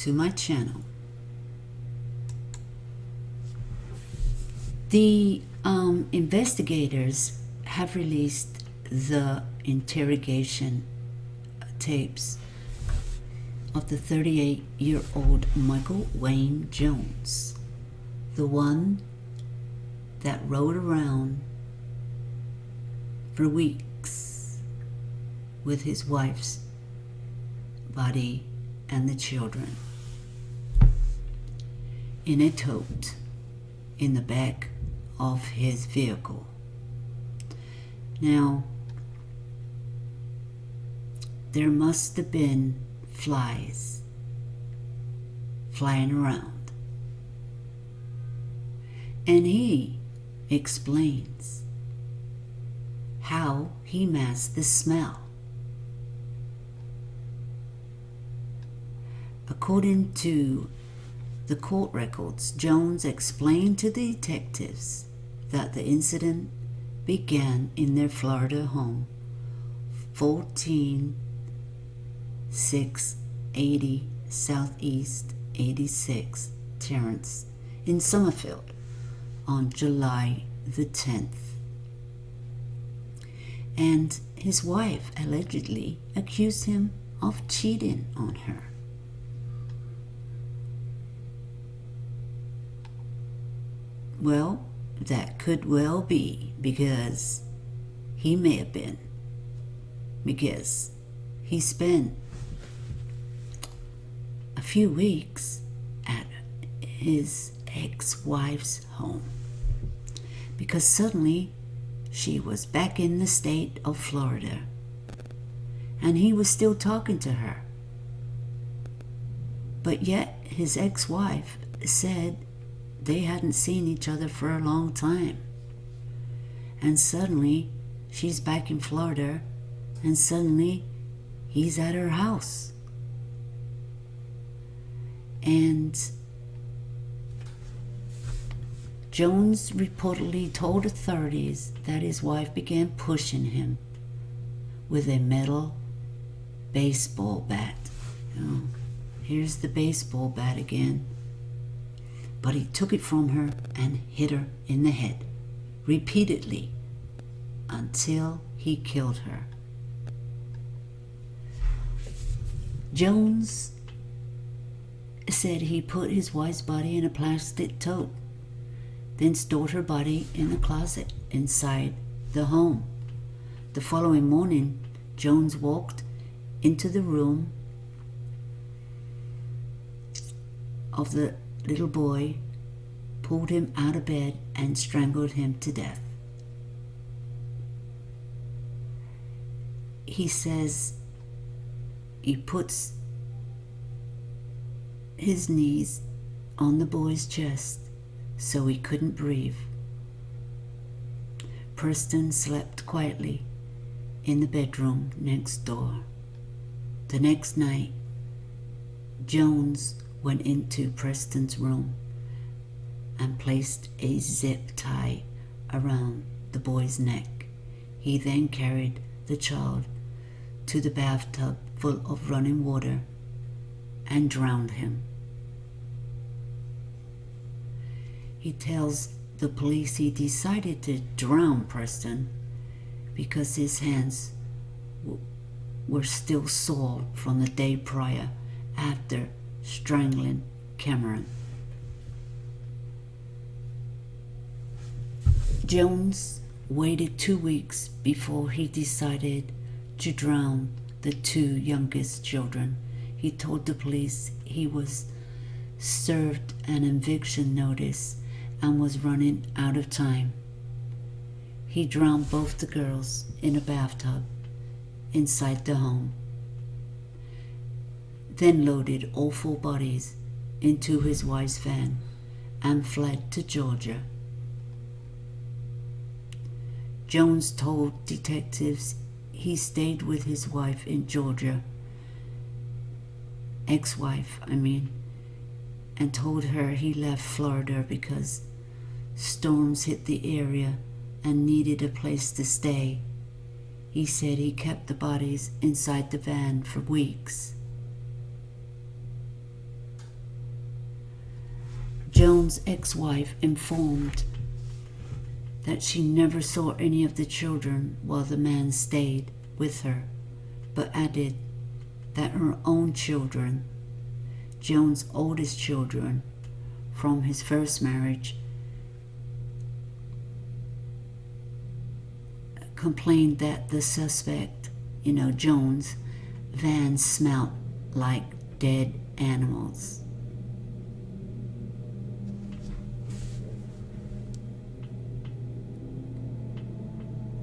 to my channel. The investigators have released the interrogation tapes of the 38-year-old Michael Wayne Jones, the one that rode around for weeks with his wife's body and the children in a tote in the back of his vehicle. Now, there must have been flies flying around. And he explains how he masked the smell. According to the court records, Jones explained to the detectives that the incident began in their Florida home, 14680 Southeast 86 Terrace in Summerfield on July the 10th. And his wife allegedly accused him of cheating on her. Well, that could well be, because he may have been. Because he spent a few weeks at his ex-wife's home. Because suddenly she was back in the state of Florida. And he was still talking to her. But yet his ex-wife said they hadn't seen each other for a long time. And suddenly she's back in Florida, and suddenly he's at her house. And Jones reportedly told authorities that his wife began pushing him with a metal baseball bat. Oh, here's the baseball bat again. But he took it from her and hit her in the head repeatedly until he killed her. Jones said he put his wife's body in a plastic tote, then stored her body in the closet inside the home. The following morning, Jones walked into the room of the little boy, pulled him out of bed, and strangled him to death. He says he puts his knees on the boy's chest so he couldn't breathe. Preston slept quietly in the bedroom next door. The next night, Jones went into Preston's room and placed a zip tie around the boy's neck. He then carried the child to the bathtub full of running water and drowned him. He tells the police he decided to drown Preston because his hands were still sore from the day prior after strangling Cameron. Jones waited 2 weeks before he decided to drown the 2 youngest children. He told the police he was served an eviction notice and was running out of time. He drowned both the girls in a bathtub inside the home, then loaded all 4 bodies into his wife's van and fled to Georgia. Jones told detectives he stayed with his wife in Georgia, ex-wife, and told her he left Florida because storms hit the area and needed a place to stay. He said he kept the bodies inside the van for weeks. Jones' ex-wife informed that she never saw any of the children while the man stayed with her, but added that her own children, Jones' oldest children from his first marriage, complained that the suspect, Jones' van smelled like dead animals.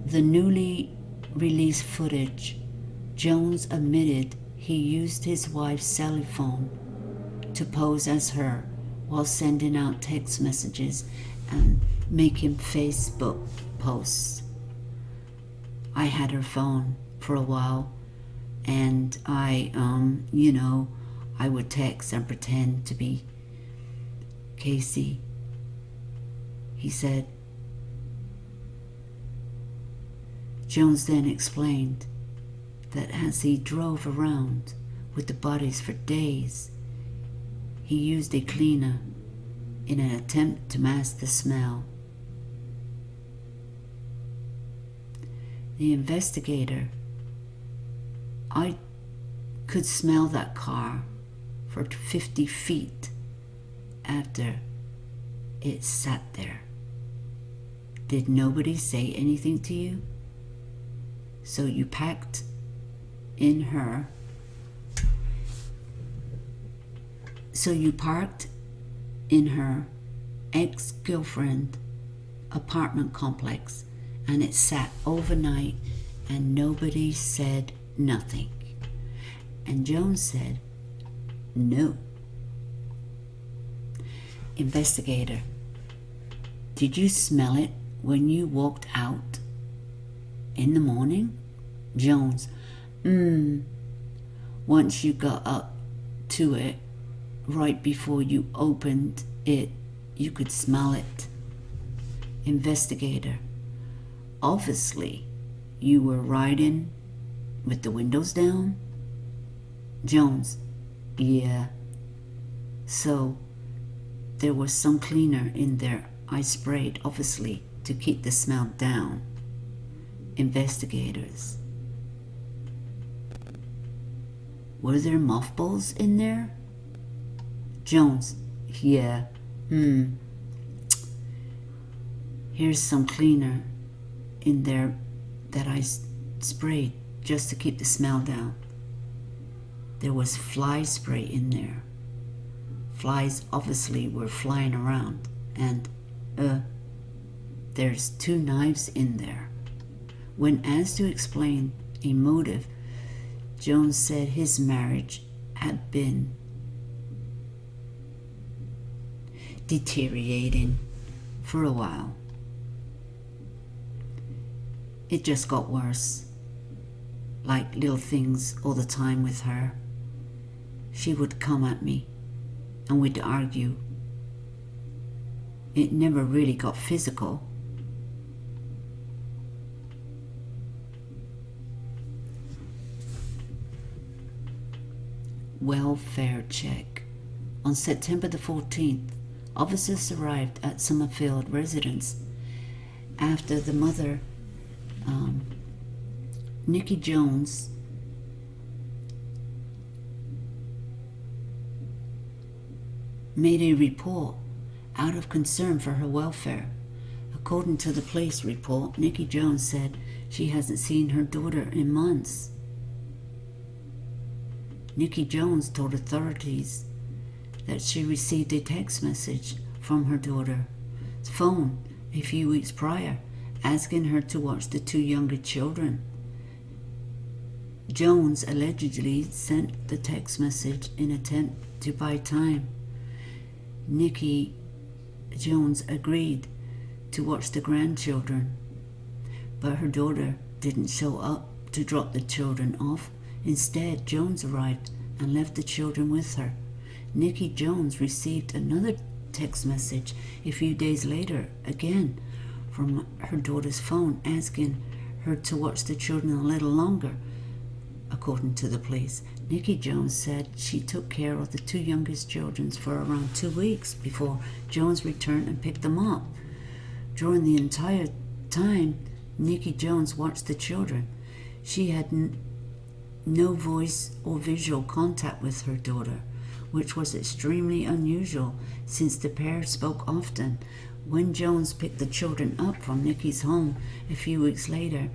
The newly released footage, Jones admitted he used his wife's cell phone to pose as her while sending out text messages and making Facebook posts. I had her phone for a while, and I would text and pretend to be Casey, he said. Jones then explained that as he drove around with the bodies for days, he used a cleaner in an attempt to mask the smell. The investigator, I could smell that car for 50 feet after it sat there. Did nobody say anything to you? So you parked in her ex-girlfriend apartment complex, and it sat overnight and nobody said nothing. And Jones said, no. Investigator, did you smell it when you walked out in the morning? Jones, once you got up to it, right before you opened it, you could smell it. Investigator, obviously you were riding with the windows down? Jones, yeah. So there was some cleaner in there I sprayed, obviously, to keep the smell down. Investigators, were there mothballs in there? Jones, yeah. Here's some cleaner in there that I sprayed just to keep the smell down. There was fly spray in there. Flies obviously were flying around, and there's 2 knives in there. When asked to explain a motive, Jones said his marriage had been deteriorating for a while. It just got worse, like little things all the time with her. She would come at me and we'd argue. It never really got physical. Welfare check. On September the 14th, officers arrived at Summerfield residence after the mother, Nikki Jones, made a report out of concern for her welfare. According to the police report, Nikki Jones said she hasn't seen her daughter in months. Nikki Jones told authorities that she received a text message from her daughter's phone a few weeks prior, asking her to watch the 2 younger children. Jones allegedly sent the text message in an attempt to buy time. Nikki Jones agreed to watch the grandchildren, but her daughter didn't show up to drop the children off. Instead, Jones arrived and left the children with her. Nikki Jones received another text message a few days later, again from her daughter's phone, asking her to watch the children a little longer. According to the police, Nikki Jones said she took care of the two youngest children for around 2 weeks before Jones returned and picked them up. During the entire time, Nikki Jones watched the children. She had no voice or visual contact with her daughter, which was extremely unusual since the pair spoke often. When Jones picked the children up from Nikki's home a few weeks later,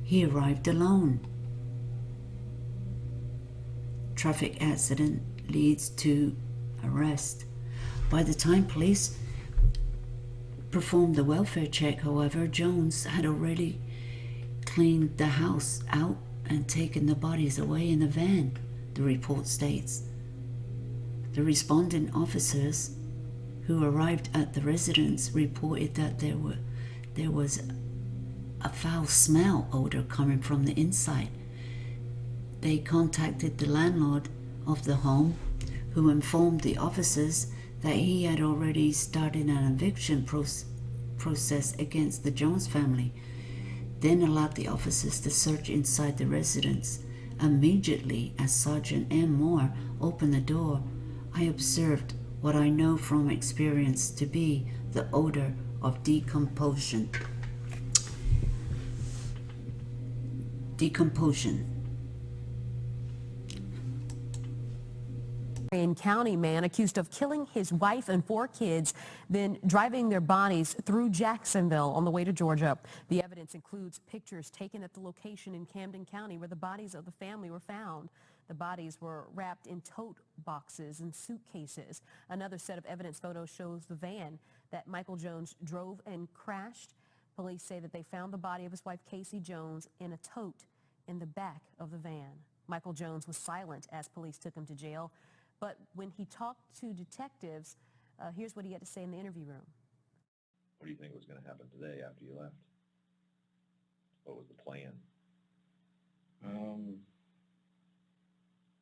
he arrived alone. Traffic accident leads to arrest. By the time police performed the welfare check, however, Jones had already cleaned the house out and taken the bodies away in a van, the report states. The responding officers who arrived at the residence reported that there was a foul smell odor coming from the inside. They contacted the landlord of the home, who informed the officers that he had already started an eviction process against the Jones family, then allowed the officers to search inside the residence. Immediately as Sergeant M. Moore opened the door, I observed what I know from experience to be the odor of decomposition. County man accused of killing his wife and 4 kids, then driving their bodies through Jacksonville on the way to Georgia. The evidence includes pictures taken at the location in Camden County where the bodies of the family were found. The bodies were wrapped in tote boxes and suitcases. Another set of evidence photos shows the van that Michael Jones drove and crashed. Police say that they found the body of his wife, Casey Jones, in a tote in the back of the van. Michael Jones was silent as police took him to jail. But when he talked to detectives, here's what he had to say in the interview room. What do you think was going to happen today after you left? What was the plan?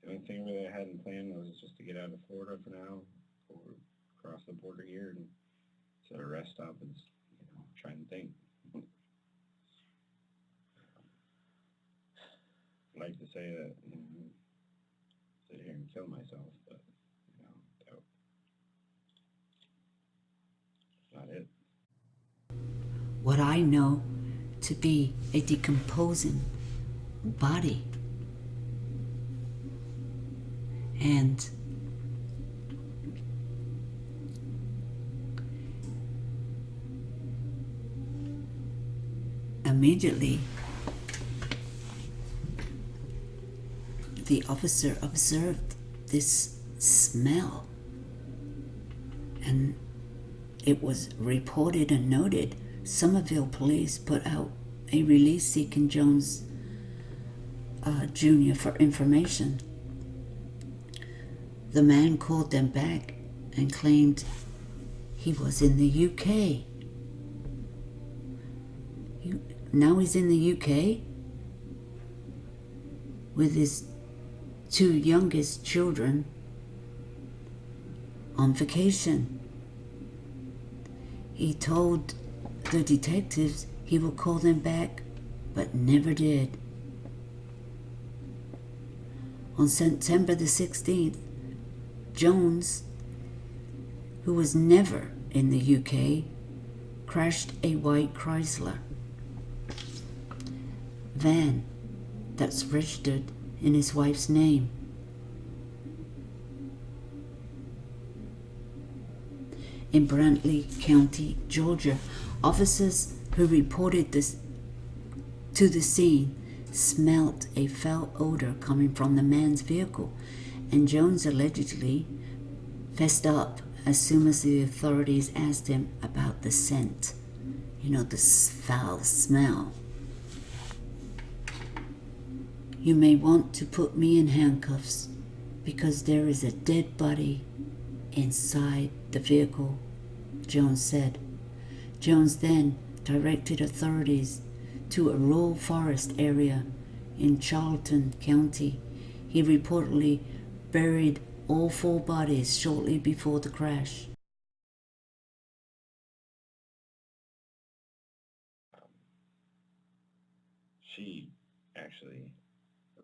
The only thing really I had in plan was just to get out of Florida for now, or cross the border here, and set a rest stop and try and think. I'd like to say that sit here and kill myself, but that's not it. What I know to be a decomposing body. And immediately the officer observed this smell, and it was reported and noted. Somerville police put out a release seeking Jones Jr. for information. The man called them back and claimed he was in the UK. Now he's in the UK with his 2 youngest children on vacation. He told the detectives he would call them back, but never did. On September the 16th, Jones, who was never in the UK, crashed a white Chrysler van that's registered in his wife's name. In Brantley County, Georgia, officers who reported this to the scene smelt a foul odor coming from the man's vehicle, and Jones allegedly fessed up as soon as the authorities asked him about the scent. The foul smell. You may want to put me in handcuffs because there is a dead body inside the vehicle, Jones said. Jones then directed authorities to a rural forest area in Charlton County. He reportedly buried all 4 bodies shortly before the crash. She actually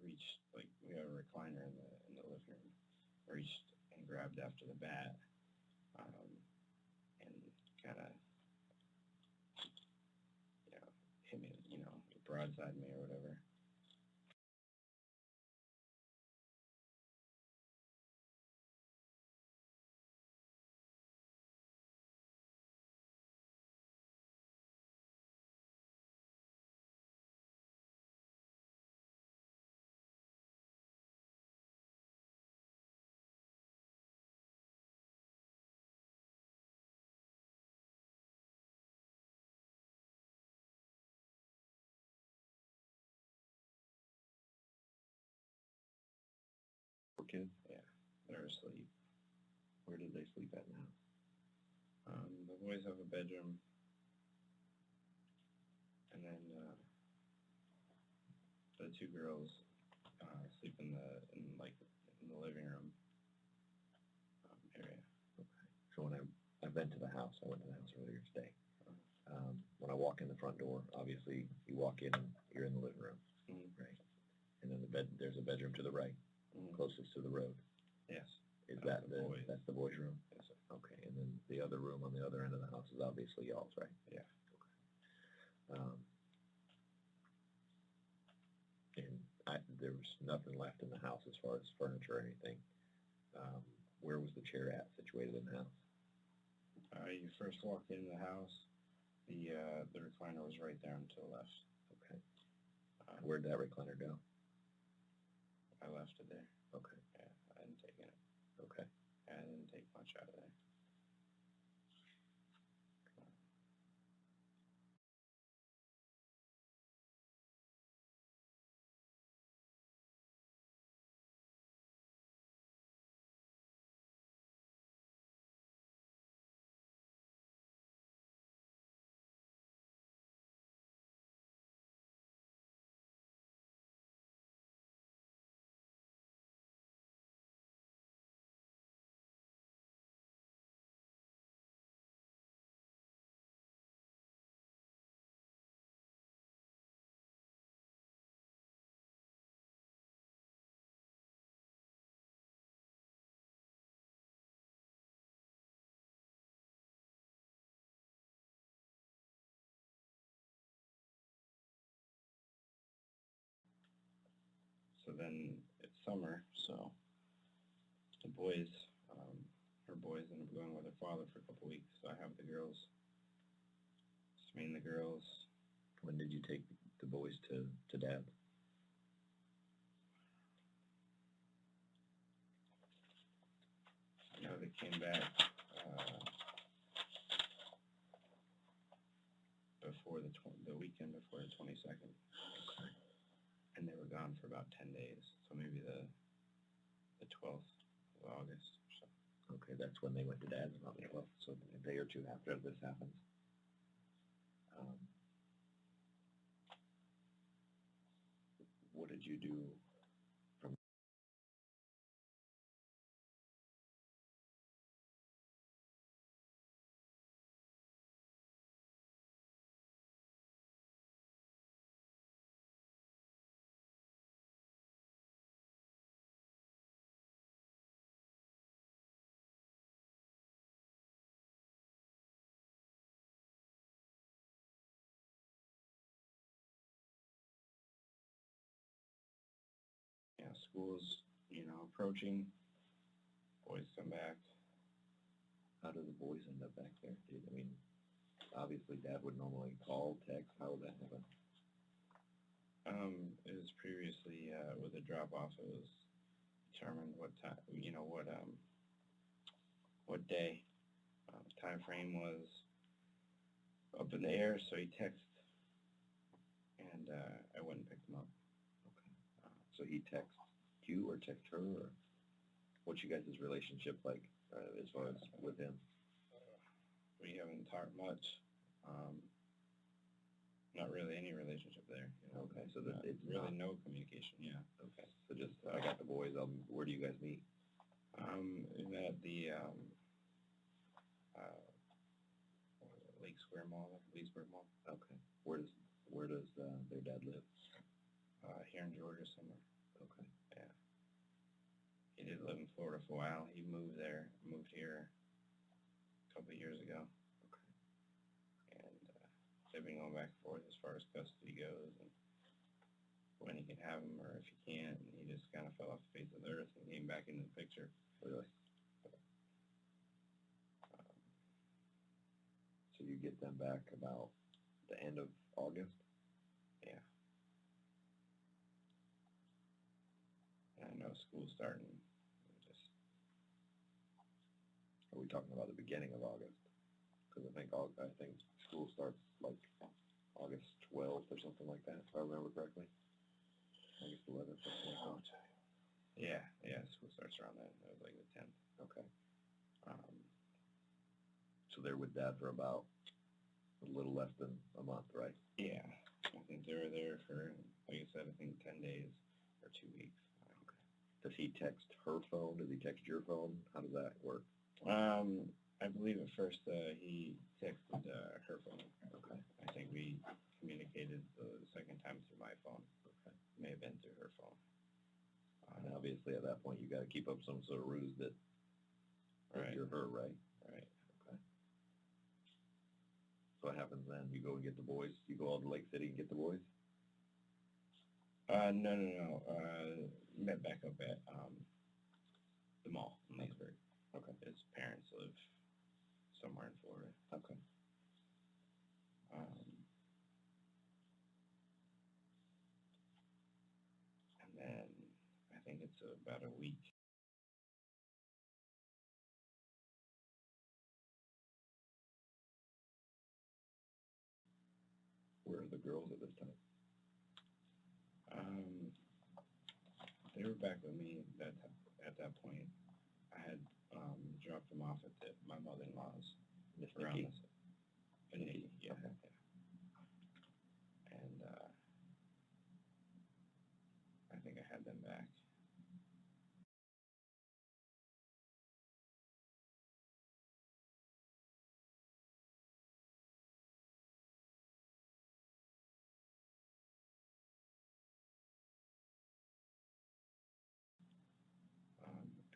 reached, like, we have a recliner in the living room. I reached and grabbed after the bat, and kind of, you know, hit me, you know, broadside me or whatever. Kids? Yeah, they're asleep. Where did they sleep at now? The boys have a bedroom, and then the two girls sleep in the living room area. Okay. So when I've been to the house, I went to the house earlier today. When I walk in the front door, obviously you walk in and you're in the living room, right? And then there's a bedroom to the right, closest to the road. Yes. Is That's that the boys'. that's the boys' room? Yes, sir. Okay, and then the other room on the other end of the house is obviously y'all's, right? Yeah. Okay. And there was nothing left in the house as far as furniture or anything. Where was the chair at, situated in the house? You first walk in the house, the recliner was right there and to the left. Okay. Where'd that recliner go? I left it there. Okay. Yeah, I hadn't taken it. Okay. I didn't take much out of there. So then it's summer, so the boys, her boys end up going with their father for a couple weeks. So I have the girls, just me and the girls. When did you take the boys to Dad? I know they came back before the weekend before the 22nd. Okay. And they were gone for about 10 days, so maybe the 12th of August or so. Okay, that's when they went to Dad's, about the 12th, so a day or two after this happens. What did you do from Yeah, school's, approaching. Boys come back. how do the boys end up back there? Obviously Dad would normally call, text, how would that happen? It was previously, with a drop-off, it was determined what time, what day. Time frame was up in the air, so he texted, and I went and picked him up. Okay. So he texts you or text her, or what's you guys' relationship like as far as with him? We haven't talked much. Not really any relationship there. Okay, so it's really not, no communication. Yeah. okay, so just I got the boys. Where do you guys meet? We met at the Lake Square Mall, Leesburg Mall. Okay, where does their dad live? Here in Georgia somewhere. he did live in Florida for a while. He moved here a couple of years ago. Okay. And they've been going back and forth as far as custody goes, and when he can have him or if he can't. And he just kind of fell off the face of the earth and came back into the picture. Really? So you get them back about the end of August? Yeah. And I know school's starting. Just Are we talking about the beginning of August? Because I think school starts like August 12th or something like that, if I remember correctly. August 11th, something like that. yeah, school starts around then. It was like the 10th. Okay. So they're with Dad for about a little less than a month, right? Yeah, I think they were there for, like I said, I think 10 days or 2 weeks. Okay. Does he text her phone? Does he text your phone? How does that work? I believe at first he texted her phone. Okay. I think we communicated the second time through my phone. Okay. May have been through her phone. And obviously at that point you got to keep up some sort of ruse that Right. you're her, right? Right. Okay. So what happens then? You go and get the boys? You go out to Lake City and get the boys? No. Met back up at the mall in Leesburg. Okay. His parents live somewhere in Florida. Okay. And then I think it's about a week. Where are the girls at this time? They were back with me at that point. I had dropped them off at my mother-in-law's. Miss Around Nikki? this. Nikki, yeah. Okay. Yeah. And I think I had them back.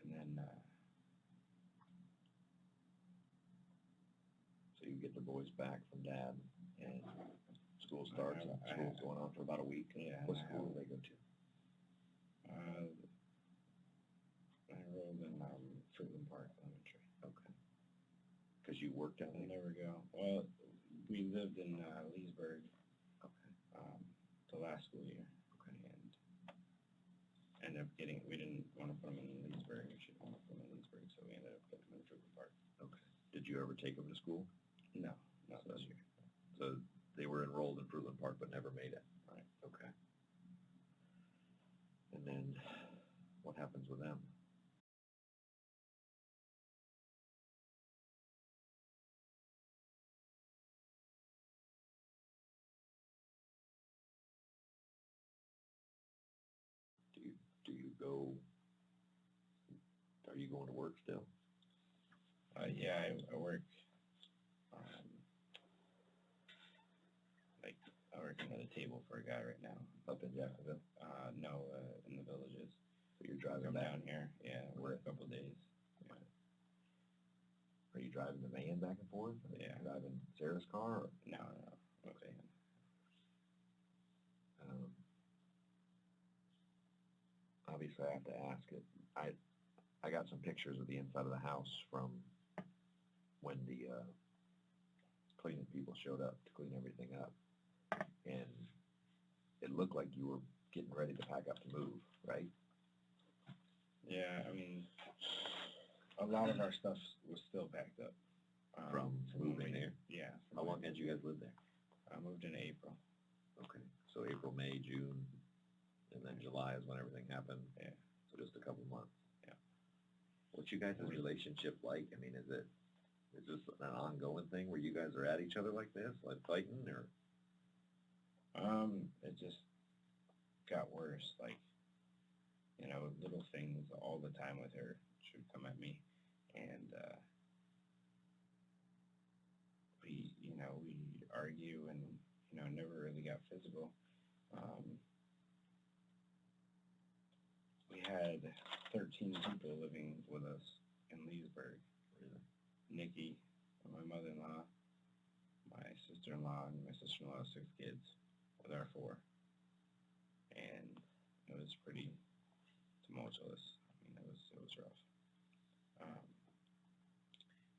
And then So you get the boys back from Dad and school starts and school's going on for about a week. Yeah. What school do they go to? I enrolled in Fruitland Park Elementary. Okay. Because you worked down I there? never go. Well, we lived in Leesburg Okay. the last school year. Okay. And ended up we didn't want to put them in Leesburg. We should want to put them in Leesburg, so we ended up putting them in Fruitland Park. Okay. Did you ever take them to school? No, not this year. So they were enrolled in Fruitland Park but never made it? Right. Okay. And then what happens with them? Do you go, are you going to work still? Yeah, I work. Like I work under the table for a guy right now. Up in Jacksonville? No, in the Villages. So you're driving Come back? down here. Yeah, work a couple of days. Yeah. Are you driving the van back and forth? Are you Yeah. driving Sarah's car? Or? No. Okay. Obviously, I have to ask it. I got some pictures of the inside of the house from when the cleaning people showed up to clean everything up, and it looked like you were getting ready to pack up to move, right? Yeah, I mean, a lot of our stuff was still packed up. From when moving there? Yeah. How long had you guys lived there? I moved in April. Okay, so April, May, June, and then July is when everything happened? Yeah. So just a couple months? Yeah. What's you guys' relationship like? I mean, is this an ongoing thing where you guys are at each other like this, like fighting, or? It just got worse. Like, little things all the time with her. She would come at me, and we'd argue, and never really got physical. We had 13 people living with us in Leesburg. Really? Nikki, my mother-in-law, my sister-in-law, and my sister-in-law's 6 kids with our 4. And it was pretty tumultuous. I mean, it was rough.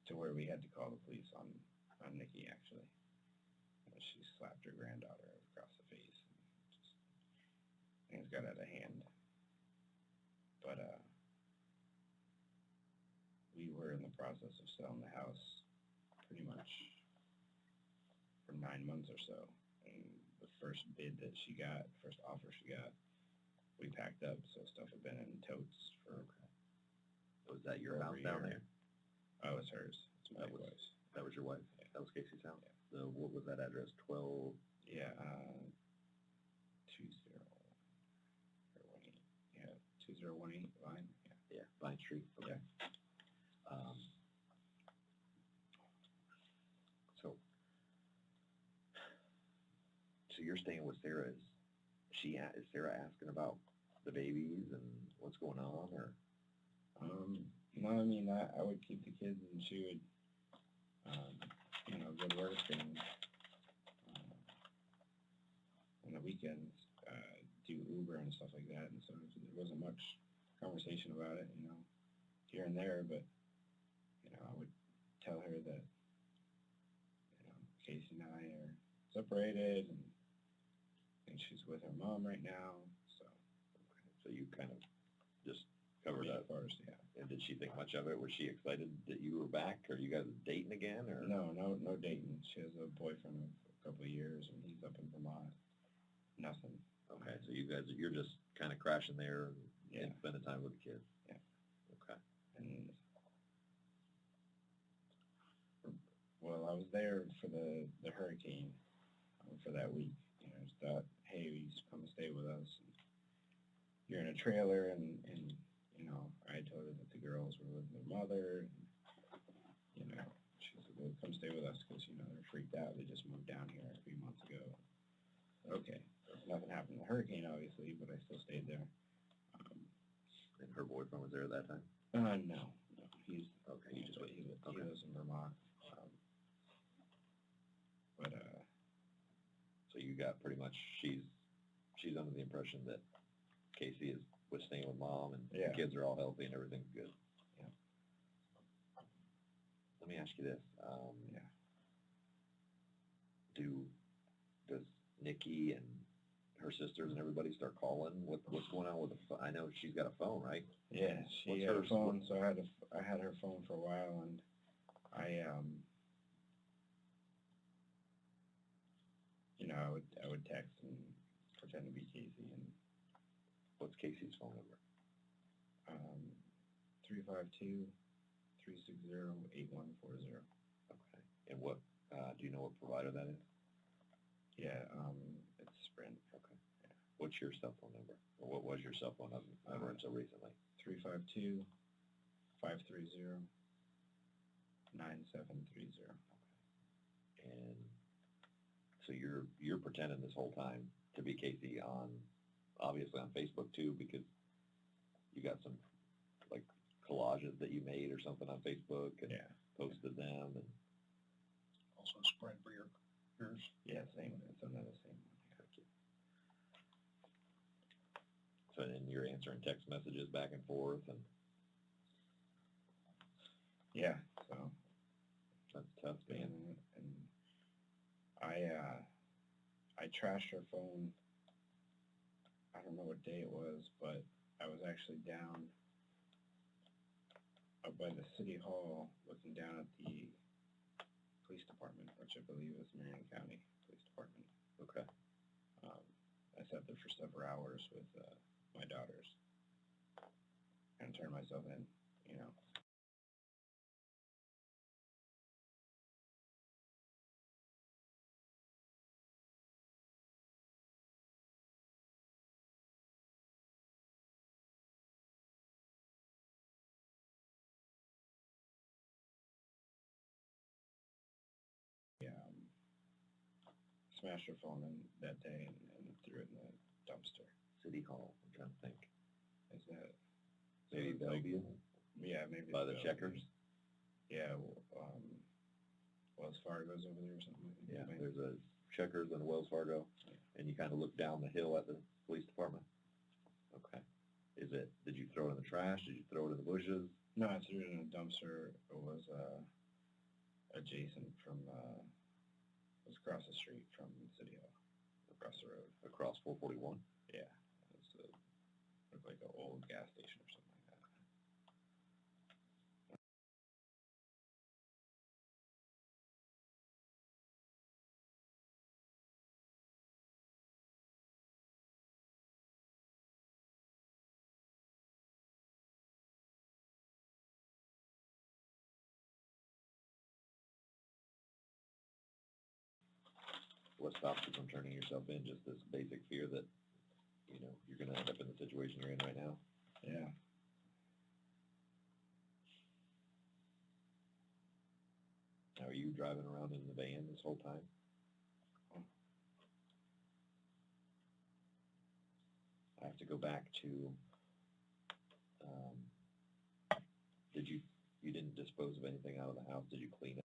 To where we had to call the police on Nikki, actually. She slapped her granddaughter across the face. And just, things got out of hand. But we were in the process of selling the house pretty much for 9 months or so. And the first bid that she got, first offer she got, we packed up, so stuff had been in totes for Was that your over house a down year. there? Oh, it's hers. It's my That was- wife's. That was your wife? Yeah. That was Casey's house? Yeah. What was that address? 12? Yeah, 20 or 18. Yeah, 2018 Vine. Yeah. Yeah, Vine Street. Okay. Yeah. So you're staying with Sarah. Is Sarah asking about the babies and what's going on, or? No, I mean, I would keep the kids, and she would, go to work, and on the weekends, do Uber and stuff like that, and so there wasn't much conversation about it, here and there, but, I would tell her that, Casey and I are separated, and I think she's with her mom right now, so. Okay. So you kind of just covered Yeah, that. first, yeah. And did she think much of it? Was she excited that you were back? Are you guys dating again, or? No dating. She has a boyfriend of a couple of years, and he's up in Vermont. Nothing. Okay, so you're just kind of crashing there Yeah. and spending time with the kids. Yeah. Okay. And well, I was there for the hurricane for that week. Just thought, hey, you should come and stay with us. And you're in a trailer, and I told her that the girls were with their mother, and she said, well, come stay with us because they're freaked out. They just moved down here a few months ago. Okay, nothing happened in the hurricane, obviously, but I still stayed there. And her boyfriend was there at that time? No, he's Okay, he you just went. he Okay. lives in Vermont. But So you got pretty much, she's under the impression that Casey was staying with mom, and Yeah. the kids are all healthy and everything's good. Yeah. Let me ask you this. yeah, Does Nikki and her sisters and everybody start calling? What's going on with the phone? I know she's got a phone, right? yeah, she What's had a hers? phone, so I had her phone for a while, and I I would text and pretend to be Casey, and What's Casey's phone number? 352-360-8140. Okay. And what, do you know what provider that is? Yeah, it's Sprint. Okay. Yeah. What's your cell phone number? Or what was your cell phone number until recently? 352-530-9730. And so you're pretending this whole time to be Casey obviously on Facebook too, because you got some like collages that you made or something on Facebook and Yeah. posted them, and Also spread for yours. Yeah, same. It's another same one. thank you. So then you're answering text messages back and forth, and Yeah, so that's tough, man. and I trashed her phone. I don't know what day it was, but I was actually down up by the city hall looking down at the police department, which I believe is Marion County Police Department. Okay. I sat there for several hours with my daughters and turned myself in, smashed her phone in that day and threw it in the dumpster. City Hall, I'm trying to think. Is that Maybe So, like, Bellevue? yeah, maybe By the Bellevue. Checkers? Yeah, Wells Fargo's over there or something. I think, Yeah, maybe. there's a Checkers and a Wells Fargo, and you kind of look down the hill at the police department? Okay. Did you throw it in the trash? Did you throw it in the bushes? No, I threw it in a dumpster. It was adjacent from, it was across the street from City Hall, across the road. Across 441? Yeah, it was looked like an old gas station or something like that. What stops you from turning yourself in? Just this basic fear that, you're going to end up in the situation you're in right now? Yeah. Now, are you driving around in the van this whole time? I have to go back to, you didn't dispose of anything out of the house? Did you clean it?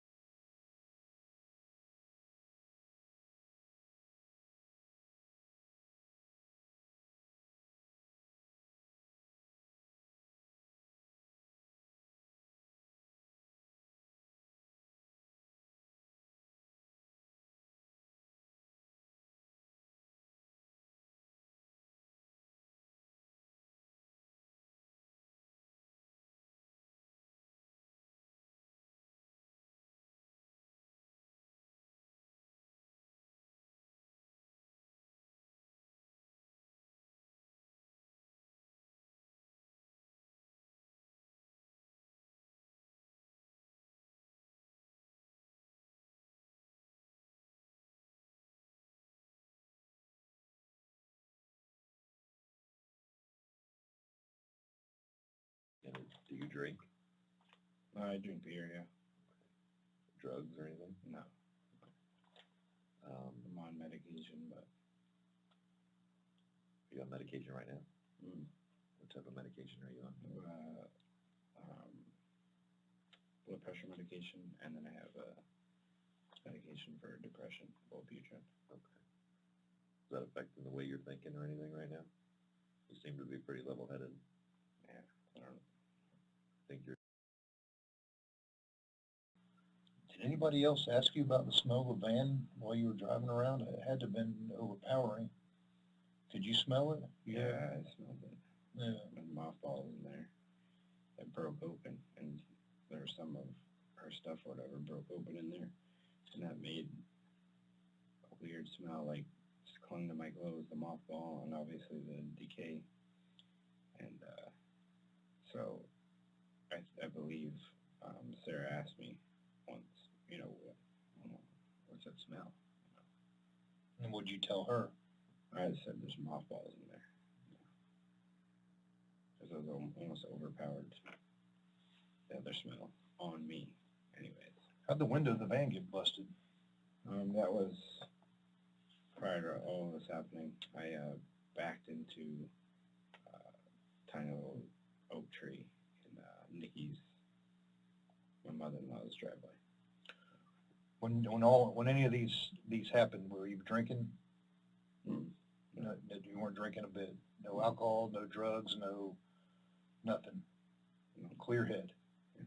And do you drink I drink beer, yeah. drugs or anything? No, I'm on medication, but You on medication right now? mm, What type of medication are you on? blood pressure medication, and then I have medication for depression, Wellbutrin. Okay. Is that affecting the way you're thinking or anything right now? You seem to be pretty level-headed. Yeah, I don't. Think you're Did anybody else ask you about the smell of the van while you were driving around? It had to have been overpowering. Could you smell it? Yeah, I smelled it. Yeah. And mothballs in there. It broke open, and there was some of her stuff or whatever broke open in there, and that made a weird smell, like just clung to my clothes, the mothball, and obviously the decay. And so I believe Sarah asked me once, what's that smell? And what'd you tell her? I just said there's mothballs in there. Because I was almost overpowered the other smell on me, anyways. How'd the window of the van get busted? That was prior to all of this happening. I backed into a tiny little oak tree in Nikki's, my mother-in-law's driveway. When any of these happened, were you drinking? Mm. No, you weren't drinking a bit. No alcohol, no drugs, no nothing. No. Clear head. Yeah.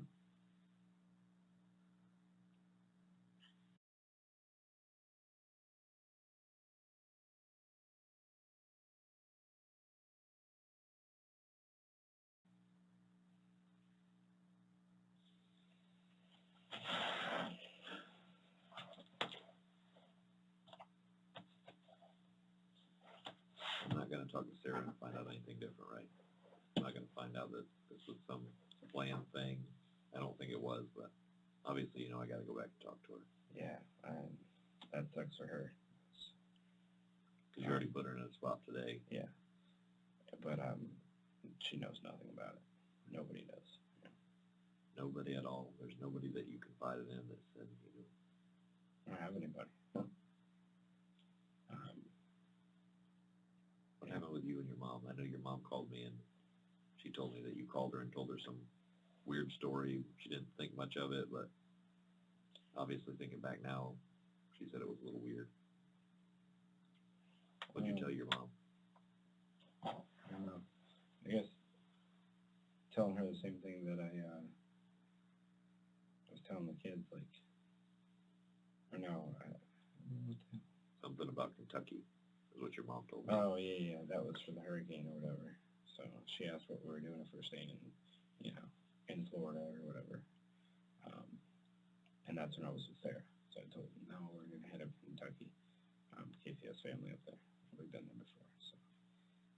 I'm not gonna talk to Sarah and find out anything different, right? I'm not gonna find out that this was some planned thing. I don't think it was, but obviously, I gotta go back and talk to her. Yeah, that sucks for her. Cause you already put her in a spot today. Yeah, but she knows nothing about it. Nobody does. Nobody at all. There's nobody that you confided in that said, I don't have anybody. what happened with you and your mom? I know your mom called me and She told me that you called her and told her some weird story. She didn't think much of it, but obviously thinking back now, she said it was a little weird. What'd you tell your mom? I don't know. I guess telling her the same thing that I was telling the kids, like, or no, Something about Kentucky is what your mom told me. oh yeah, that was for the hurricane or whatever. So she asked what we were doing if we were staying in, in Florida or whatever. And that's when I was there. So I told them, no, we're going to head up to Kentucky. Casey has family up there. We've been there before. So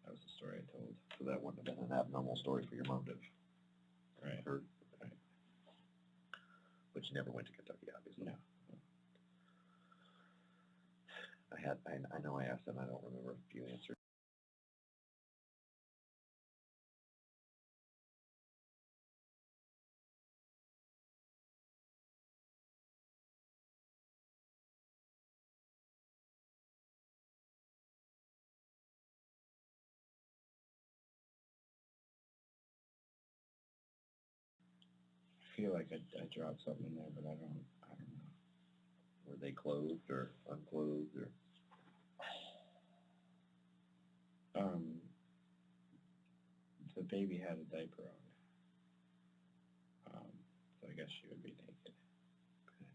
that was the story I told. So that wouldn't have been an abnormal story for your mom to have Right. heard. Right. But you never went to Kentucky, obviously. No. I know I asked them, I don't remember if you answered. I feel like I dropped something in there, but I don't know. Were they clothed or unclothed or? The baby had a diaper on. So I guess she would be naked. Okay.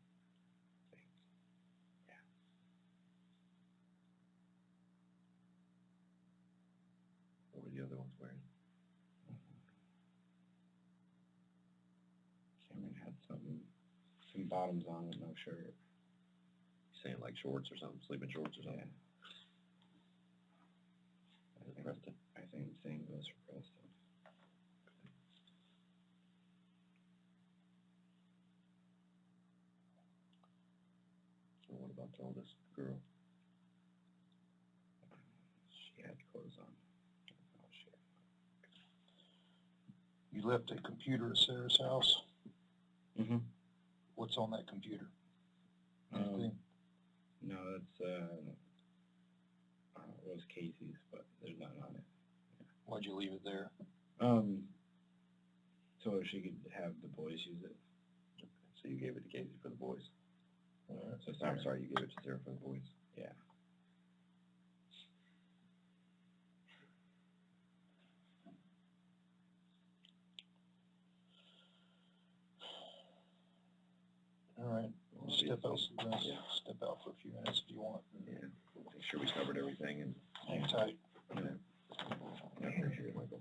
Thanks. Yeah. What were the other ones wearing? Cameron had some bottoms on and no shirt. You saying like shorts or something, sleeping shorts or something? Yeah. Preston? I think the same goes for Preston. And what about the oldest girl? She had clothes on. Oh, shit. You left a computer at Sarah's house. Mm-hmm. What's on that computer? Anything? No, that's, it was Casey's, but there's nothing on it. Why'd you leave it there? So she could have the boys use it. Okay. So you gave it to Casey for the boys? So I'm Sarah, sorry, you gave it to Sarah for the boys? yeah. All right. Well, Step out, obviously, yeah. step out for a few minutes if you want. Yeah, make sure we covered everything and. Hang tight. Yeah. I appreciate it, Michael.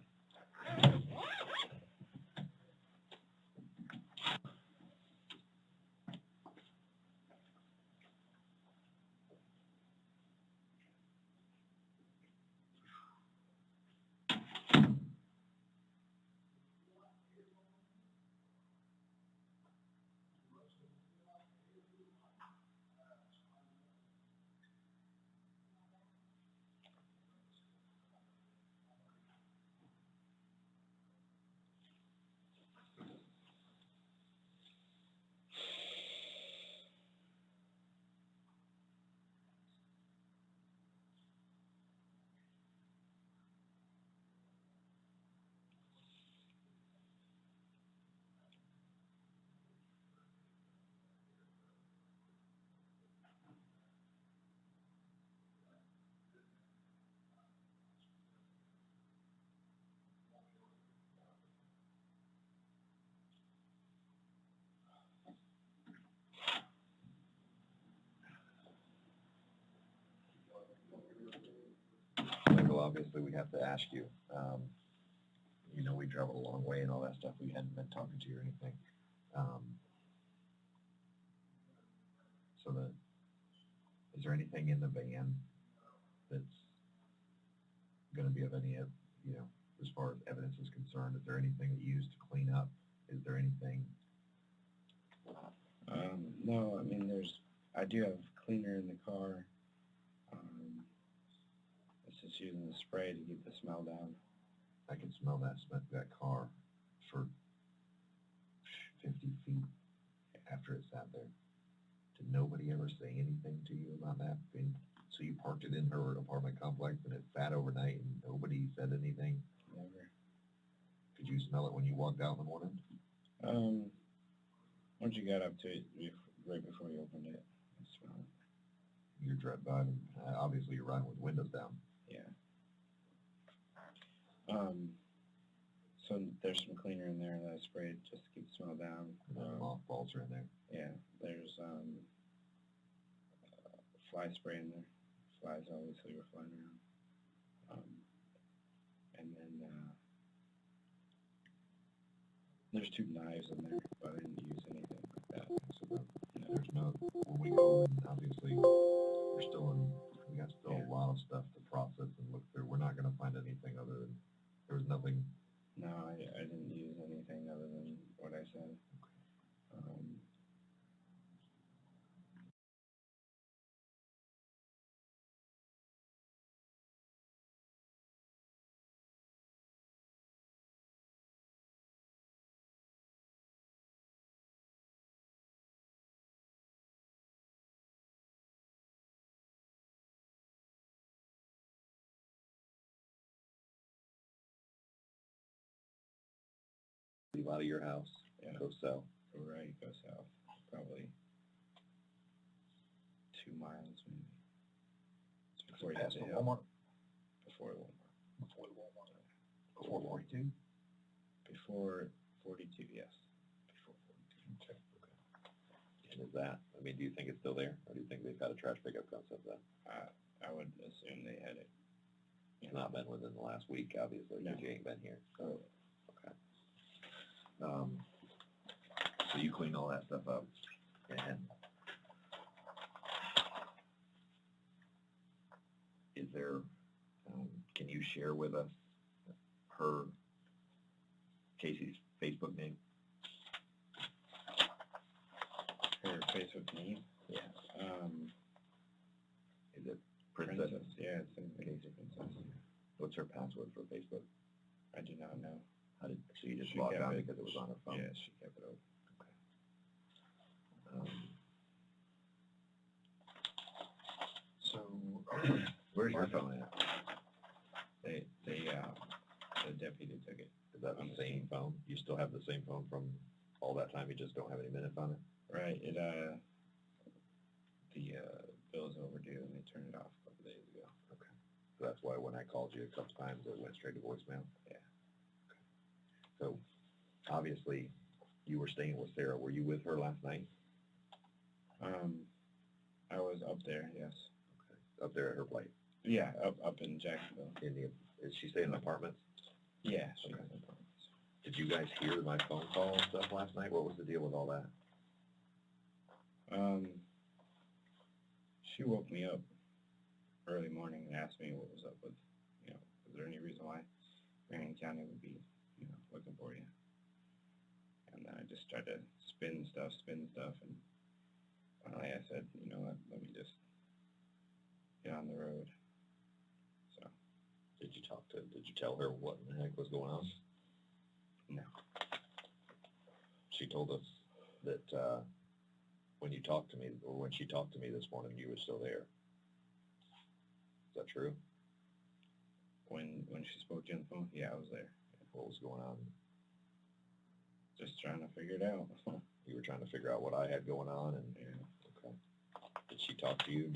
Michael, obviously we have to ask you, we traveled a long way and all that stuff. We hadn't been talking to you or anything. Is there anything in the van that's going to be of any, as far as evidence is concerned? Is there anything that you used to clean up? Is there anything? No, I mean, I do have cleaner in the car. It's just using the spray to keep the smell down. I can smell that car for 50 feet after it sat there. Did nobody ever say anything to you about that? So you parked it in her apartment complex and it sat overnight and nobody said anything? Never. Could you smell it when you walked out in the morning? Once you got up to it, right before you opened it, I smelled it. You're driving, obviously you're riding with windows down. Yeah. So there's some cleaner in there that I sprayed just to keep the smell down. And then the mothballs are in there. Yeah, there's fly spray in there. Flies obviously were flying around. And then there's 2 knives in there, but I didn't use anything like that. So there's no, when we go in, obviously, we got still Yeah. a lot of stuff to process and look through. We're not gonna find anything other than, there was nothing. No, I didn't use anything other than what I said. Leave out of your house, Yeah. go south. Go right, go south, probably 2 miles maybe. It's before you hit Past the the hill. Walmart, Before Walmart. before the Walmart. Before 42? Before 42, yes. Before 42. Okay. And is that, I mean, do you think it's still there? Or do you think they've had a trash pickup concept then? I would assume they had it. It's not been within the last week, obviously, because No. you ain't been here. Oh, Okay. So you clean all that stuff up, and is there, can you share with us her, Casey's Facebook name? her Facebook name? Yeah. Is it Princess. Princess? Yeah, it's in Casey Princess. What's her password for Facebook? I do not know. How did, so you just She logged kept on it. because it was on her phone? Yeah, she kept it open. So, Where's your phone at? The deputy took it. Is that the same phone? You still have the same phone from all that time, you just don't have any minutes on it? Right, the bill is overdue and they turned it off a couple days ago. Okay. So that's why when I called you a couple times, it went straight to voicemail? Yeah. Okay. So, obviously, you were staying with Sarah. Were you with her last night? I was up there, yes. Okay. Up there at her place? Yeah, up in Jacksonville. Is she staying in apartments? Yeah, she Okay. was in apartments. Did you guys hear my phone call and stuff last night? What was the deal with all that? She woke me up early morning and asked me what was up with, is there any reason why Marion County would be, looking for you? And then I just tried to spin stuff, and finally I said, you know what, let me just get on the road. So, Did you tell her what in the heck was going on? no. She told us that, when you talked to me, or when she talked to me this morning, you were still there. Is that true? When she spoke to you on the phone, yeah, I was there. What was going on? Just trying to figure it out. You were trying to figure out what I had going on, and, Yeah. okay. Did she talk to you?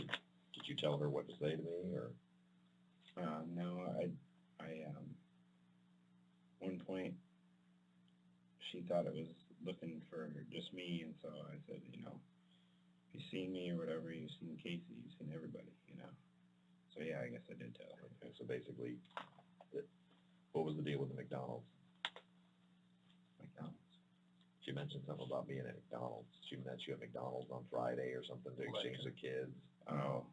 Did you tell her what to say to me, or? No, one point, she thought it was looking for just me, and so I said, if you've seen me or whatever, you've seen Casey, you've seen everybody, So yeah, I guess I did tell her. Okay, so basically, what was the deal with the McDonald's? McDonald's. She mentioned something about being at McDonald's. She met you at McDonald's on Friday or something to exchange the kids. Oh,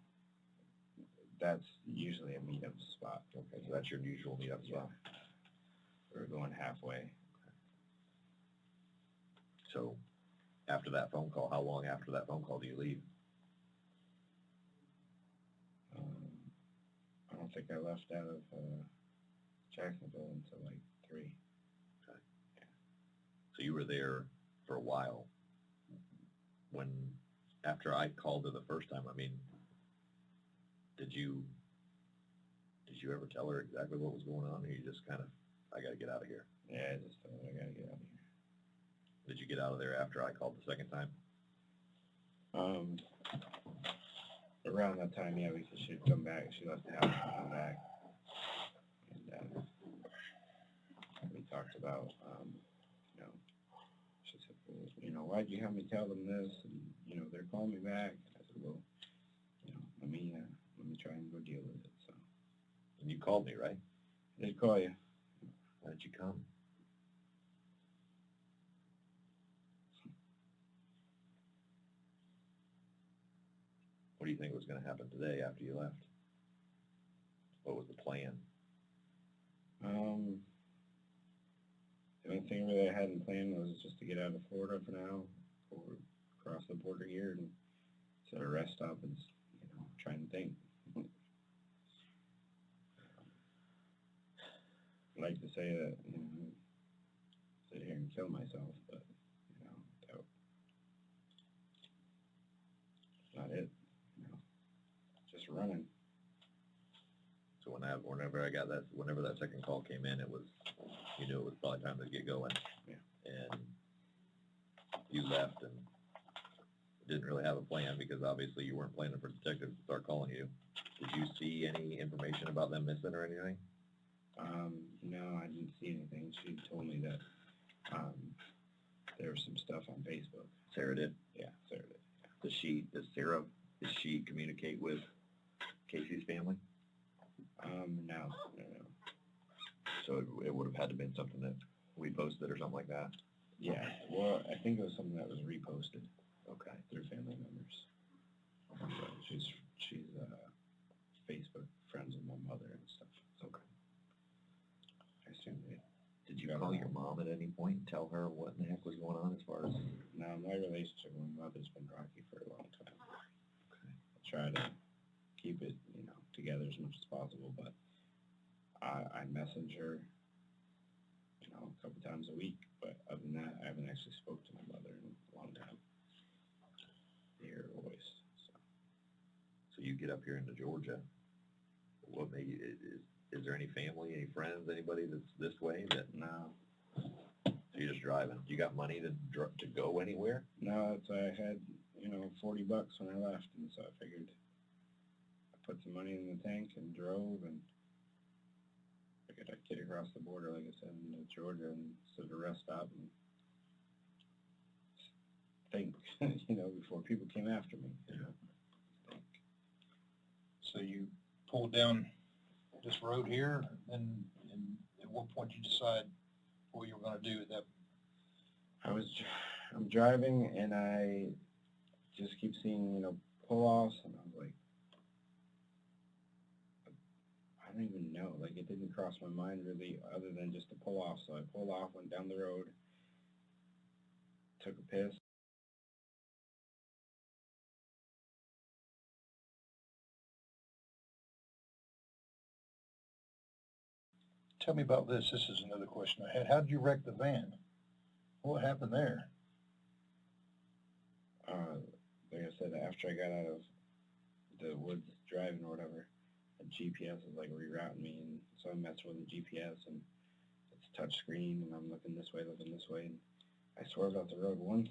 that's usually a meetup spot. Okay, so that's your usual meetup spot. Yeah. We're going halfway. So, after that phone call, how long after that phone call do you leave? I don't think I left out of Jacksonville until like 3. Okay. Yeah. So you were there for a while. After I called her the first time, I mean, did you ever tell her exactly what was going on, or you just kind of, I gotta get out of here? Yeah, I just thought I gotta get out of here. Did you get out of there after I called the second time? Around that time, yeah, because she'd come back. She left the house and come back. And we talked about, you know, she said, well, you know, why'd you have me tell them this? And, you know, they're calling me back. And I said, well, you know, let me try and go deal with it. So And you called me, right? I did call you. Why did you come? What do you think was going to happen today after you left? What was the plan? The only thing really I hadn't planned was just to get out of Florida for now, or cross the border here and set a rest stop and, you know, try and think. I'd like to say that, you know, sit here and kill myself, but, you know, that's not it, you know, just running. So whenever that second call came in, you knew it was probably time to get going. Yeah. And you left and didn't really have a plan because obviously you weren't planning for detectives to start calling you. Did you see any information about them missing or anything? No, I didn't see anything. She told me that there was some stuff on Facebook. Sarah did? Yeah, Sarah did. Does Sarah communicate with Casey's family? No. So it would have had to been something that we posted or something like that? Yeah, well, I think it was something that was reposted. Okay. Through family members. So she's Facebook friends with my mother and stuff. Okay. I assume they. Did you call your mom at any point and tell her what in the heck was going on as far as? No, my relationship with my mother's been rocky for a long time. Okay. I try to keep it, you know, together as much as possible, but I message her, you know, a couple times a week, but other than that, I haven't actually spoke to my mother in a long time. To hear her voice. So you get up here into Georgia. What made you, is there any family, any friends, anybody that's this way that? No. So you're just driving. You got money to go anywhere? No, I had, you know, $40 when I left, and so I figured I put some money in the tank and drove, and figured I'd get across the border, like I said, into Georgia, and sit at a rest stop and think, you know, before people came after me. You know, think. So you pulled down this road here, and at what point did you decide what you were gonna do with that? I'm driving, and I just keep seeing, you know, pull-offs, and I was like, I don't even know. Like, it didn't cross my mind really, other than just to pull off. So I pulled off, went down the road, took a piss. Tell me about this. This is another question I had. How did you wreck the van? What happened there? Like I said, after I got out of the woods driving or whatever, the GPS was like rerouting me, and so I messed with the GPS, and it's touch screen, and I'm looking this way, and I swerved out the road once,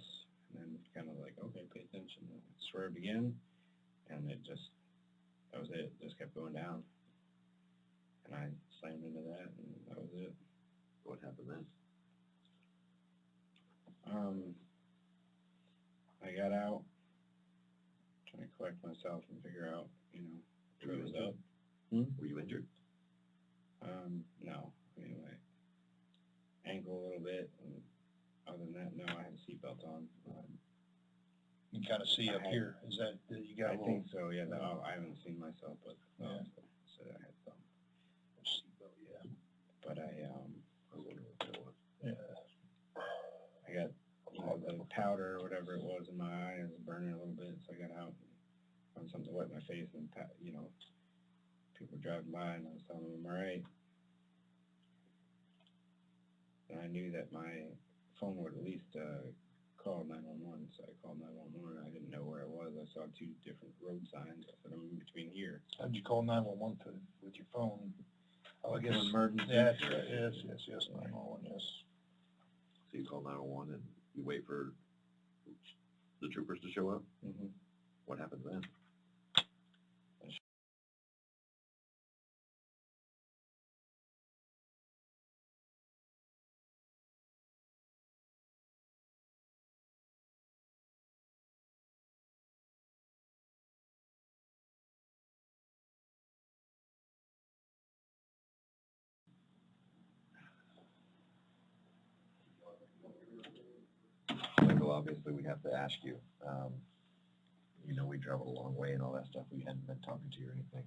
and then kind of like, okay, pay attention. And I swerved again, and that was it. It just kept going down, and I slammed into that, and that was it. What happened then? I got out, trying to collect myself and figure out, you know, Were you what was injured? up. Were you injured? No. I mean, my ankle a little bit, and other than that, no, I had a seatbelt on. You can kind of see up here. Is that you got a I little think so, yeah. No, I haven't seen myself, but Yeah. said I had some. seatbelt? Yeah. But I was wondering what that was. Yeah. I got, you know, the powder or whatever it was in my eye. It was burning a little bit, so I got out and found something to wet my face, and, you know, people were driving by, and I was telling them, all right. And I knew that my phone would at least call 911, so I called 911. I didn't know where I was. I saw two different road signs. I said, I'm in between here. How did you call 911 with your phone? Oh, I guess, emergency. yeah, that's right, yes, 911, yes. So you call 911 and you wait for the troopers to show up? Mm-hmm. What happens then? Michael, obviously we have to ask you. You know, we traveled a long way and all that stuff. We hadn't been talking to you or anything.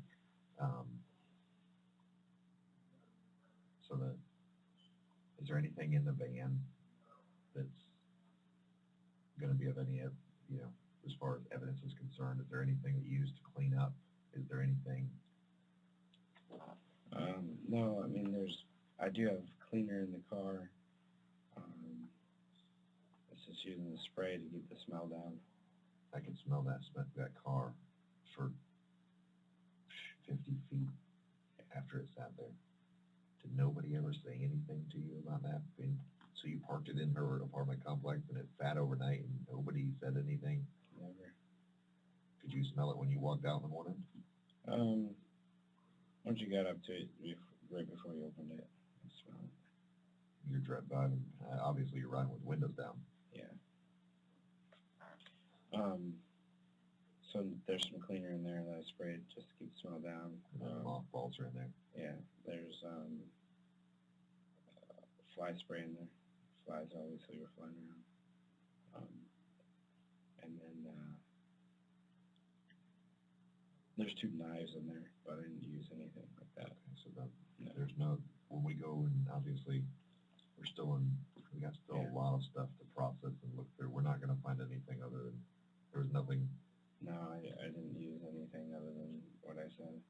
So is there anything in the van that's going to be of any, you know, as far as evidence is concerned? Is there anything that you used to clean up? Is there anything? No, I mean, I do have cleaner in the car. It's just using the spray to keep the smell down. I can smell that car for 50 feet after it sat there. Did nobody ever say anything to you about that? So you parked it in her apartment complex and it sat overnight and nobody said anything? Never. Could you smell it when you walked out in the morning? Once you got up to it, right before you opened it, I smell it. You're driving, obviously you're riding with windows down. Yeah. So there's some cleaner in there that I sprayed just to keep the smell down. And then mothballs are in there. Yeah, there's fly spray in there. Flies obviously were flying around. And then there's 2 knives in there, but I didn't use anything like that. Okay, so that, No. there's no, when we go and obviously we got still Yeah. a lot of stuff to process and look through. We're not gonna find anything other than, there was nothing. No, I didn't use anything other than what I said.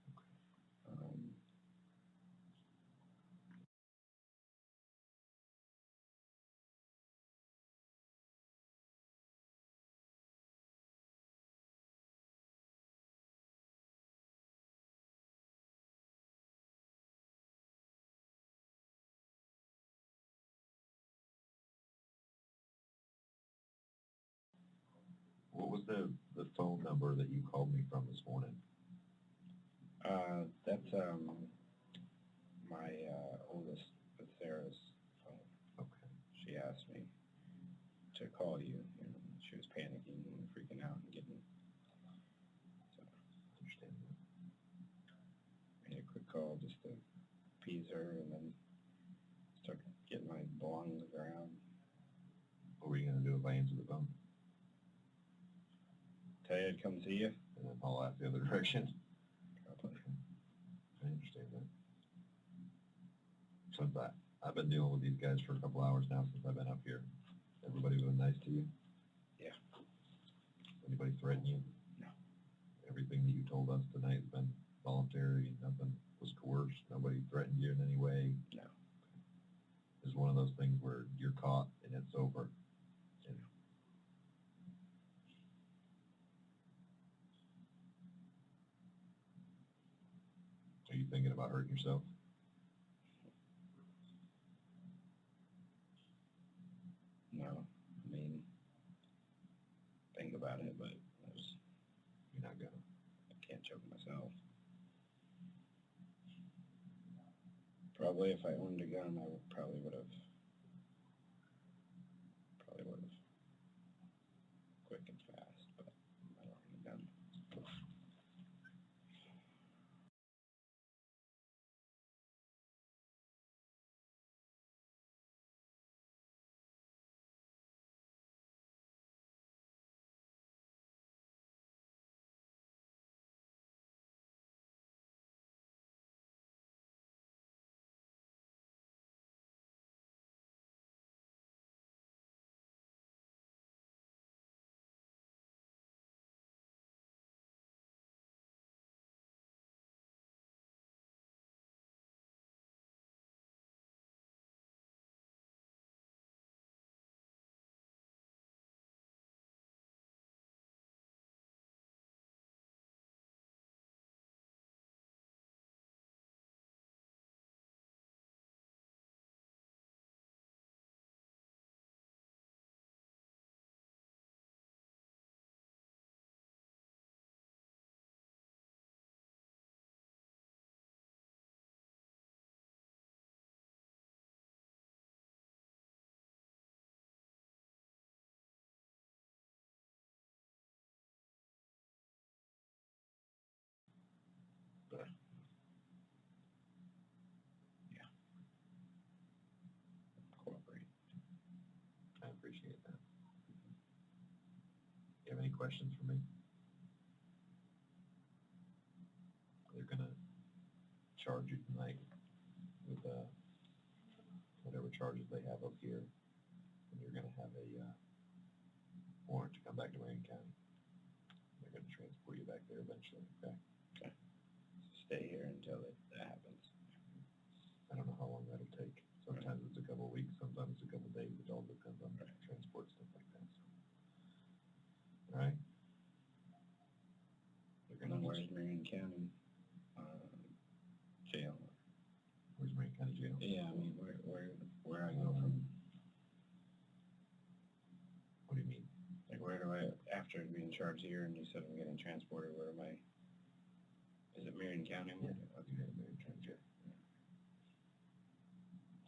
What was the phone number that you called me from this morning? That's my oldest, that's Sarah's phone. Okay. She asked me to call you. You know, she was panicking and freaking out and getting. So Understand that. I made a quick call just to appease her, and then start getting my belongings around. What were you gonna do if I answered the phone? Tell you I'd come see you. And then I'll ask the other direction. Probably. I understand that. Since I've been dealing with these guys for a couple hours now since I've been up here. Everybody been nice to you? Yeah. Anybody threaten you? No. Everything that you told us tonight has been voluntary, nothing was coerced, nobody threatened you in any way? No. It's one of those things where you're caught and it's over. And are you thinking about hurting yourself? No. I mean, think about it, but You're not gonna. I can't choke myself. Probably if I owned a gun, I probably would have questions for me? They're gonna charge you tonight with, whatever charges they have up here, and you're gonna have a, warrant to come back to Marion County. They're gonna transport you back there eventually, okay? Stay here until that happens. I don't know how long that'll take. Sometimes it's a couple of weeks, sometimes it's a couple of days, it all depends on transport, stuff like that, so. All right? They're And gonna, then where's Marion County, jail? where's Marion County Jail? Yeah, I mean, where I go from, What do you mean? like, where do I, after being charged here, and you said I'm getting transported, where am I? Is it Marion County? Yeah, okay, Marion County Jail.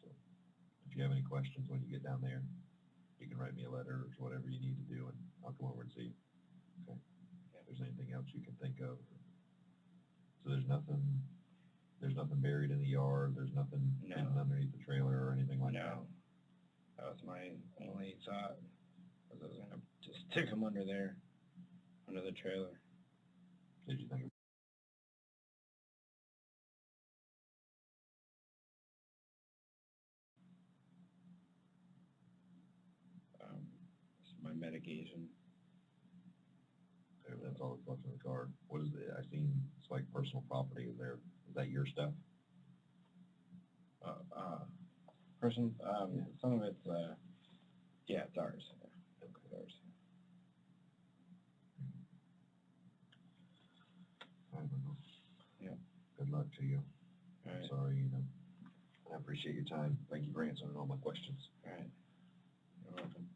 So, if you have any questions when you get down there, you can write me a letter or whatever you need to do, and I'll come over and see you. Okay? If there's anything else you can think of. So there's nothing buried in the yard, there's nothing No. hidden underneath the trailer or anything like that? No. That was my only thought, was I was gonna just stick them under there, under the trailer. Did you think of My medication. that's all that's left in the car? What is it? I seen it's like personal property. Is that your stuff? Person, Yeah. some of it's, yeah, it's ours. Yeah. It's ours. I don't know. Yeah. Good luck to you. All I'm right, sorry, I appreciate your time. Thank you for answering all my questions. all right. You're welcome.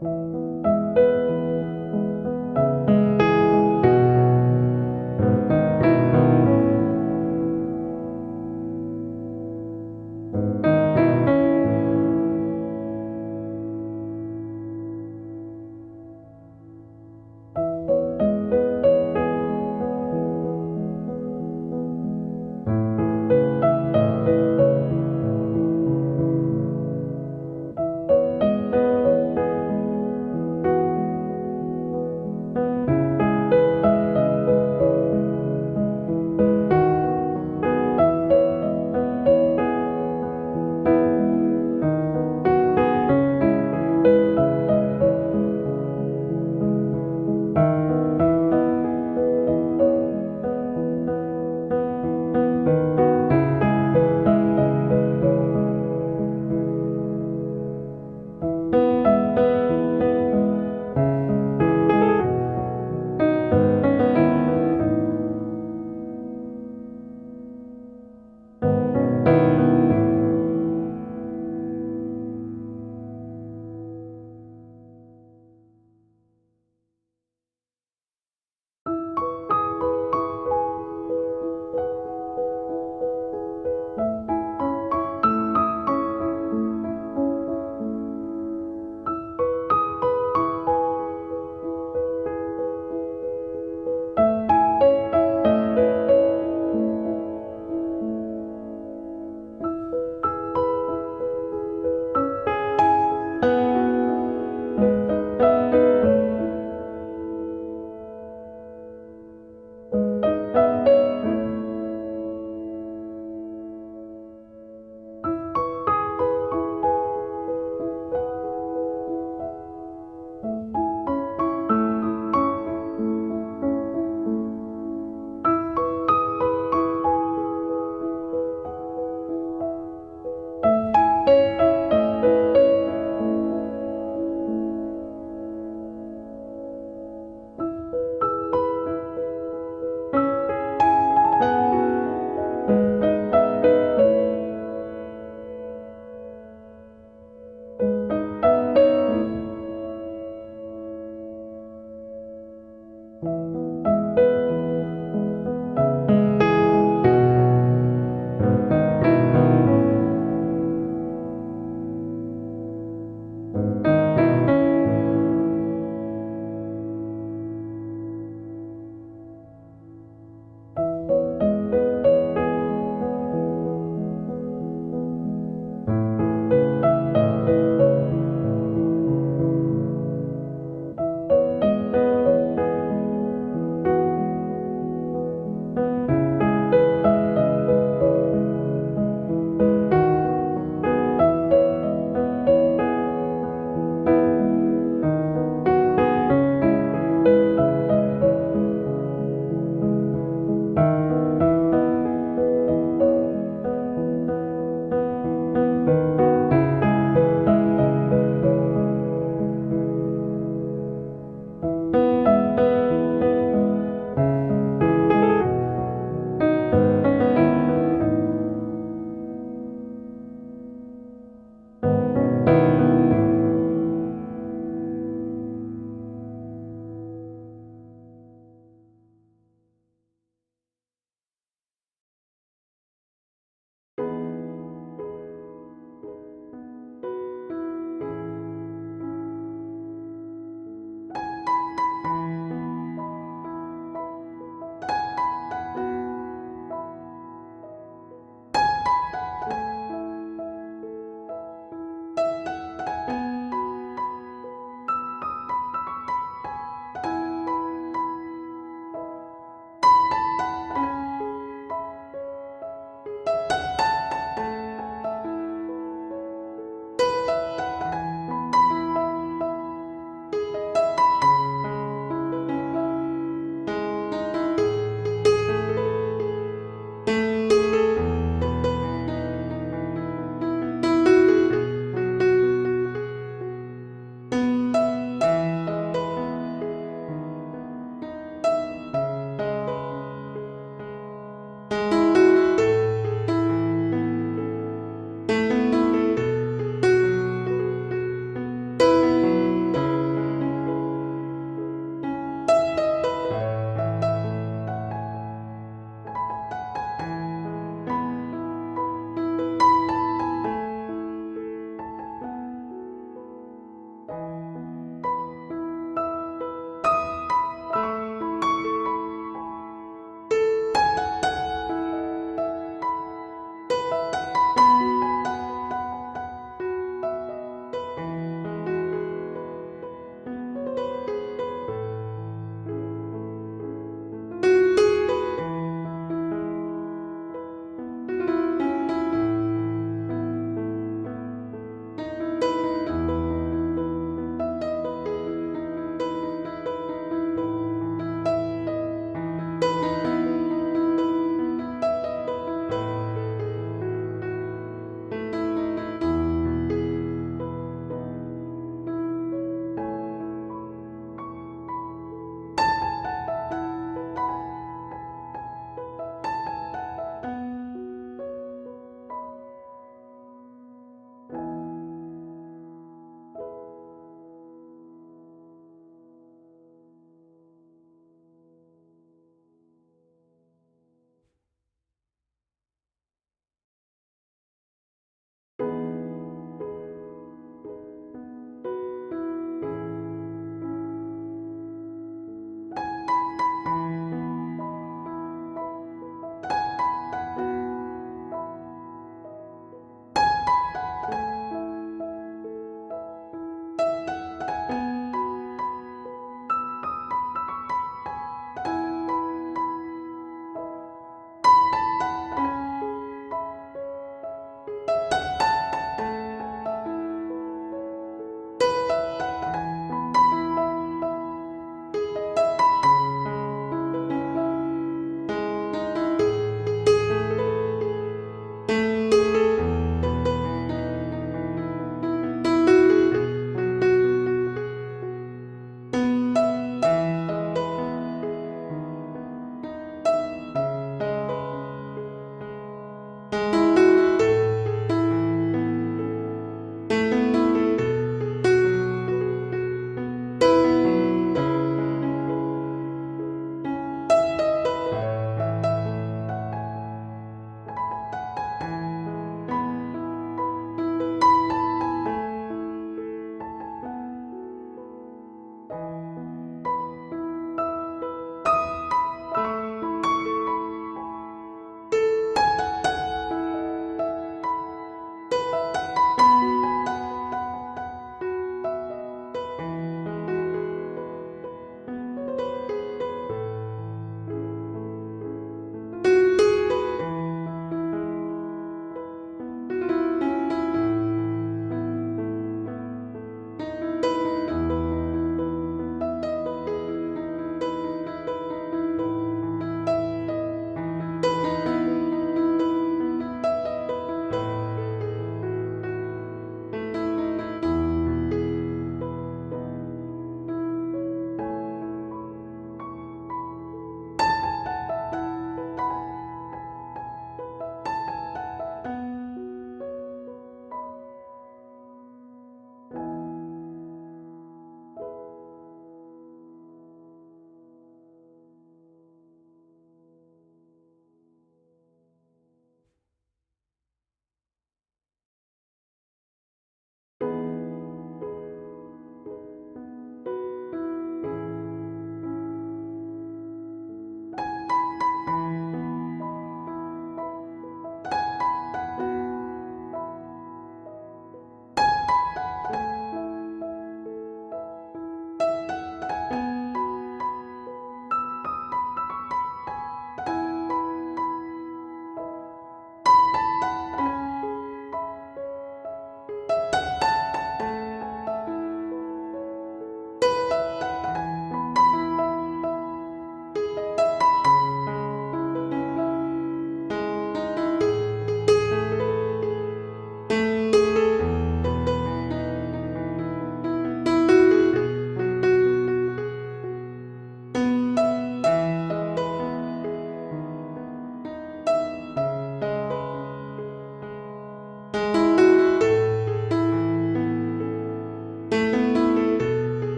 Thank you.